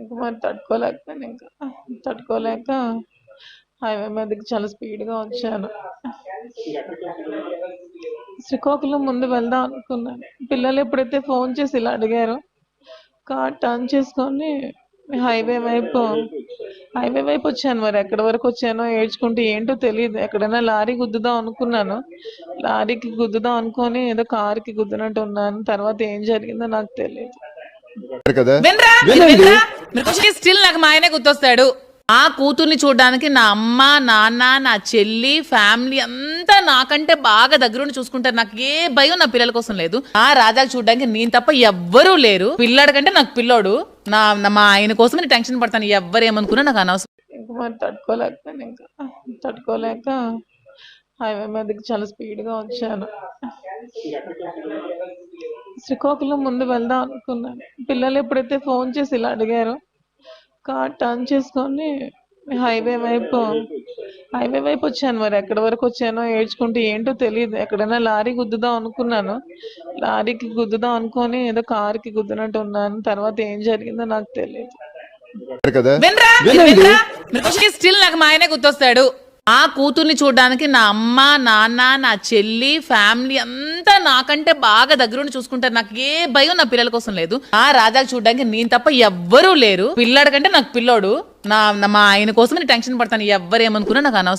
ఇంక మరి తట్టుకోలేకపోయాను ఇంకా. తట్టుకోలేక హైవే మీదకి చాలా స్పీడ్‌గా వచ్చాను. శ్రీకాకుళం ముందు వెళ్దాం అనుకున్నాను. పిల్లలు ఎప్పుడైతే ఫోన్ చేసి ఇలా అడిగారో, కార్ టర్న్ చేసుకొని హైవే వైపు హైవే వైపు వచ్చాను. మరి ఎక్కడి వరకు వచ్చానో ఏడ్చుకుంటూ ఏంటో తెలీదు. ఎక్కడైనా లారీ గుద్దుదాం అనుకున్నాను. లారీకి గుద్దుదాం అనుకోని ఏదో కార్‌కి గుద్దినట్టు ఉన్నాను. తర్వాత ఏం జరిగిందో నాకు తెలీదు. కదా వినరా వినండి. వినరా మీరు స్టిల్ నాకు మా ఆయనే గుర్తొస్తాడు. ఆ కూతుర్ని చూడడానికి నా అమ్మ నాన్న నా చెల్లి ఫ్యామిలీ అంతా నాకంటే బాగా దగ్గరుండి చూసుకుంటారు. నాకు ఏ భయం నా పిల్లల కోసం లేదు. ఆ రాజాకి చూడడానికి నేను తప్ప ఎవ్వరూ లేరు. పిల్లాడు కంటే నాకు పిల్లోడు. మా ఆయన కోసం నేను టెన్షన్ పడతాను. ఎవ్వరేమనుకున్నా నాకు అనవసరం. ఇంక మరి తట్టుకోలేకపోయాను ఇంకా. తట్టుకోలేక హైవే మీదకి చాలా స్పీడ్‌గా వచ్చాను. శ్రీకాకుళం ముందు వెళ్దాం అనుకున్నాను. పిల్లలు ఎప్పుడైతే ఫోన్ చేసి ఇలా అడిగారో, కార్ టర్న్ చేసుకొని హైవే వైపు వచ్చాను. మరి ఎక్కడి వరకు వచ్చానో ఏడ్చుకుంటూ ఏంటో తెలీదు. ఎక్కడైనా లారీ గుద్దుదాం అనుకున్నాను. లారీకి గుద్దుదాం అనుకోని ఏదో కార్‌కి గుద్దినట్టు ఉన్నాను. తర్వాత ఏం జరిగిందో నాకు తెలీదు. కదా వినరా వినండి. వినరా మీరు స్టిల్ నాకు మా ఆయనే గుర్తొస్తాడు. ఆ కూతుర్ని చూడడానికి నా అమ్మ నాన్న నా చెల్లి ఫ్యామిలీ అంతా నాకంటే బాగా దగ్గరుండి చూసుకుంటారు. నాకు ఏ భయం నా పిల్లల కోసం లేదు. ఆ రాజాకి చూడడానికి నేను తప్ప ఎవ్వరూ లేరు. పిల్లాడు కంటే నాకు పిల్లోడు. మా ఆయన కోసం నేను టెన్షన్ పడతాను. ఎవ్వరేమనుకున్నా నాకు అనవసరం.